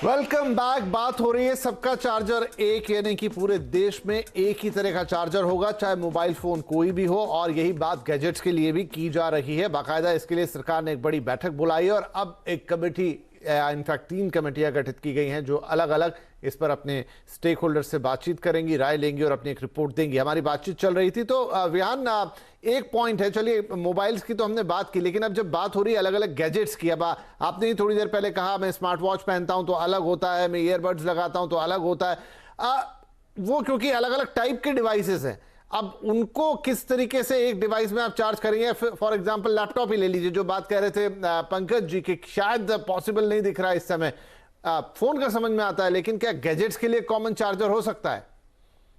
Welcome back. बात हो रही है सबका चार्जर एक, यानी कि पूरे देश में एक ही तरह का चार्जर होगा, चाहे मोबाइल फोन कोई भी हो। और यही बात गैजेट्स के लिए भी की जा रही है। बाकायदा इसके लिए सरकार ने एक बड़ी बैठक बुलाई है और अब एक कमेटी, इनफैक्ट 3 कमेटियां गठित की गई हैं जो अलग अलग इस पर अपने स्टेक होल्डर से बातचीत करेंगी, राय लेंगी और अपनी एक रिपोर्ट देंगी। हमारी बातचीत चल रही थी तो विहान, एक पॉइंट है, चलिए मोबाइल्स की तो हमने बात की, लेकिन अब जब बात हो रही है अलग अलग गैजेट्स की, अब आपने ही थोड़ी देर पहले कहा मैं स्मार्ट वॉच पहनता हूं तो अलग होता है, मैं ईयरबड्स लगाता हूं तो अलग होता है। वो क्योंकि अलग अलग टाइप के डिवाइसेस हैं, अब उनको किस तरीके से एक डिवाइस में आप चार्ज करेंगे। फॉर एग्जांपल लैपटॉप ही ले लीजिए, जो बात कह रहे थे पंकज जी की शायद पॉसिबल नहीं दिख रहा है इस समय। फोन का समझ में आता है, लेकिन क्या गैजेट्स के लिए कॉमन चार्जर हो सकता है?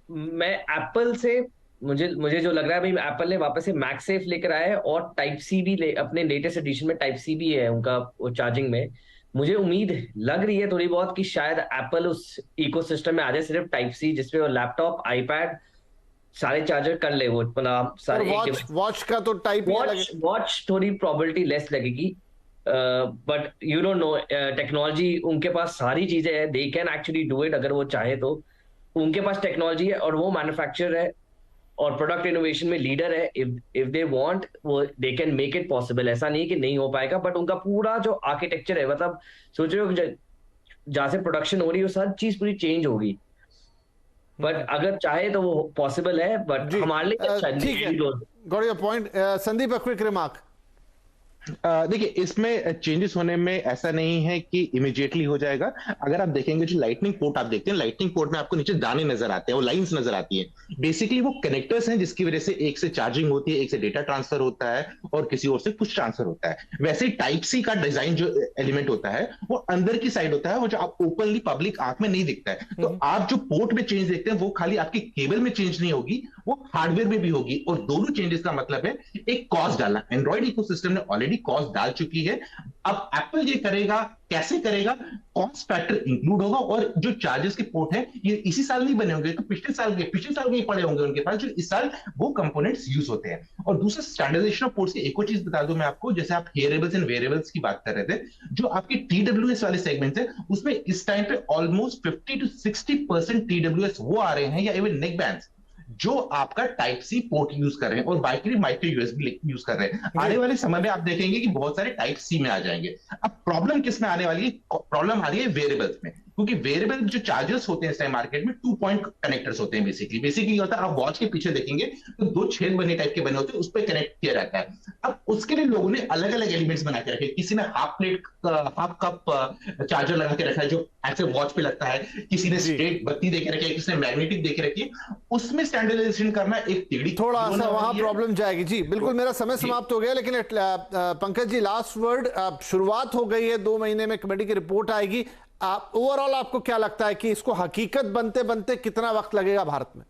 मैं एप्पल से मुझे जो लग रहा है, भाई एप्पल ने वापस से मैगसेफ लेकर आया है और टाइप सी भी अपने लेटेस्ट एडिशन में टाइप सी भी है उनका वो चार्जिंग में। मुझे उम्मीद लग रही है थोड़ी बहुत कि शायद एप्पल उस इकोसिस्टम में आ जाए, सिर्फ टाइप सी जिसपे वो लैपटॉप आईपैड सारे चार्जर कर ले, वो अपना और सारे वॉच का तो टाइप ही अलग है। वॉच थोड़ी प्रोबेबिलिटी लेस लगेगी, but you don't know, technology उनके पास सारी चीजें हैं, they can actually do it अगर वो चाहे तो। उनके पास टेक्नोलॉजी है और वो मैन्युफैक्चरर है और प्रोडक्ट इनोवेशन में लीडर है। इफ दे वांट, वो they can make it possible. ऐसा नहीं कि नहीं हो पाएगा, बट उनका पूरा जो आर्किटेक्चर है, मतलब सोच रहे हो जहां से प्रोडक्शन हो रही है वो सब चीज पूरी चेंज होगी। बट अगर चाहे तो वो पॉसिबल है, बट जी हमारे लिए अच्छा ठीक है, got your point. Sandeep, a quick remark. देखिए, इसमें चेंजेस होने में ऐसा नहीं है कि इमीडिएटली हो जाएगा। अगर आप देखेंगे जो लाइटनिंग पोर्ट आप देखते हैं, लाइटनिंग पोर्ट में आपको नीचे दाने नजर आते हैं, वो लाइंस नजर आती है। बेसिकली वो कनेक्टर्स हैं जिसकी वजह से एक से चार्जिंग होती है, एक से डेटा ट्रांसफर होता है और किसी और से कुछ ट्रांसफर होता है। वैसे ही टाइप सी का डिजाइन जो एलिमेंट होता है वो अंदर की साइड होता है, वो जो आप ओपनली पब्लिक आंख में नहीं दिखता है। तो आप जो पोर्ट में चेंज देखते हैं वो खाली आपके केबल में चेंज नहीं होगी, वो हार्डवेयर में भी होगी। और दोनों चेंजेस का मतलब है एक कॉस्ट डालना। एंड्रॉइड इकोसिस्टम ने ऑलरेडी कॉस्ट डाल चुकी है। अब एप्पल ये करेगा, कैसे करेगा? कॉस्ट फैक्टर इंक्लूड होगा और जो चार्जेस के पोर्ट है ये इसी साल नहीं बने होंगे, तो पिछले साल के ही पड़े होंगे उनके पास, जो इस साल वो कंपोनेंट्स यूज होते हैं। और दूसरा स्टैंडर्डाइजेशन ऑफ पोर्ट्स की एक और चीज बता दूं मैं आपको, जैसे आप हेयरेबल्स एंड वेयरेबल्स की बात कर रहे थे, जो आपके टीडब्ल्यूएस वाले सेगमेंट है उसमें इस टाइम पे ऑलमोस्ट 50 to 60% टीडब्ल्यूएस वो आ रहे हैं, या इवन नेक बैंड्स जो आपका टाइप सी पोर्ट यूज कर रहे हैं और बाकी माइक्रो यूएसबी यूज कर रहे हैं। आने वाले समय में आप देखेंगे कि बहुत सारे टाइप सी में आ जाएंगे। अब प्रॉब्लम किस में आने वाली है? प्रॉब्लम आ रही है वेरिएबल्स में, क्योंकि वेरिएबल जो चार्जर्स होते हैं इस टाइम मार्केट में 2 पॉइंट कनेक्टर्स होते हैं। बेसिकली होता है, आप वॉच के पीछे देखेंगे तो 2 छेद बने टाइप के बने होते हैं, उस पर कनेक्ट किया जाता है। अब उसके लिए लोगों ने अलग अलग एलिमेंट्स बना के रखे। किसी ने हाफ कप चार्जर लगा के रखा है जो ऐसे वॉच पे लगता है, किसी ने स्ट्रेट बत्ती देके रखी है, किसी ने मैग्नेटिक देके रखी है। उसमें स्टैंडर्डाइजेशन करना एक टेढ़ी थोड़ा सा वहां प्रॉब्लम जाएगी। जी बिल्कुल, मेरा समय समाप्त हो गया, लेकिन पंकज जी लास्ट वर्ड। शुरुआत हो गई है, 2 महीने में कमेटी की रिपोर्ट आएगी। ओवरऑल आपको क्या लगता है कि इसको हकीकत बनते बनते कितना वक्त लगेगा भारत में?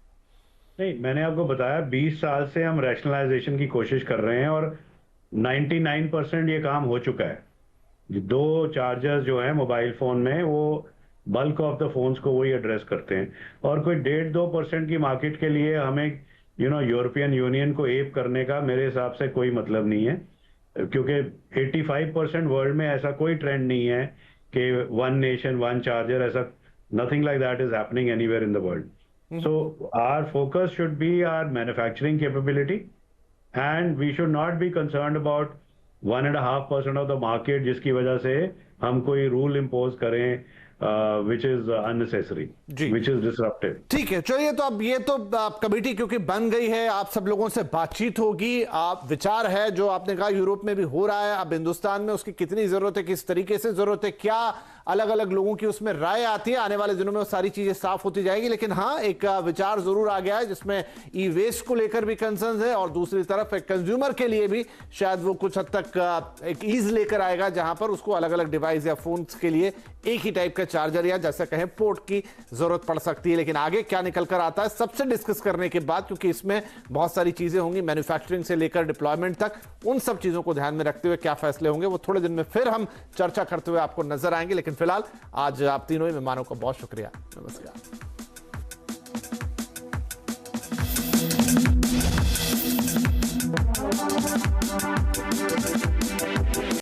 नहीं, मैंने आपको बताया 20 साल से हम रैशनलाइजेशन की कोशिश कर रहे हैं और 99% ये काम हो चुका है। 2 चार्जर्स जो है मोबाइल फोन में, वो बल्क ऑफ द फोन्स को वही एड्रेस करते हैं। और कोई 1.5-2% की मार्केट के लिए हमें यूरोपियन यूनियन को एप करने का मेरे हिसाब से कोई मतलब नहीं है, क्योंकि 85% वर्ल्ड में ऐसा कोई ट्रेंड नहीं है कि 1 नेशन 1 चार्जर, ऐसा nothing like that is happening anywhere in the world. So our focus should be our manufacturing capability, and we should not be concerned about 1.5% of the market जिसकी वजह से हम कोई रूल इम्पोज करें which is unnecessary, which is disruptive. ठीक है, चलिए, तो अब ये तो कमेटी क्योंकि बन गई है, आप सब लोगों से बातचीत होगी। आप विचार है जो आपने कहा यूरोप में भी हो रहा है, अब हिंदुस्तान में उसकी कितनी जरूरत है, किस तरीके से जरूरत है, क्या अलग अलग लोगों की उसमें राय आती है, आने वाले दिनों में वो सारी चीजें साफ होती जाएगी। लेकिन हाँ, एक विचार जरूर आ गया है जिसमें ई वेस्ट को लेकर भी कंसर्न है और दूसरी तरफ एक कंज्यूमर के लिए भी शायद वो कुछ हद तक एक ईज लेकर आएगा, जहां पर उसको अलग अलग डिवाइस या फोन के लिए एक ही टाइप का चार्जर या जैसे कहें पोर्ट की जरूरत पड़ सकती है। लेकिन आगे क्या निकल कर आता है सबसे डिस्कस करने के बाद, क्योंकि इसमें बहुत सारी चीजें होंगी, मैन्युफैक्चरिंग से लेकर डिप्लॉयमेंट तक, उन सब चीजों को ध्यान में रखते हुए क्या फैसले होंगे वो थोड़े दिन में फिर हम चर्चा करते हुए आपको नजर आएंगे। लेकिन फिलहाल आज आप तीनों ही मेहमानों का बहुत शुक्रिया। नमस्कार।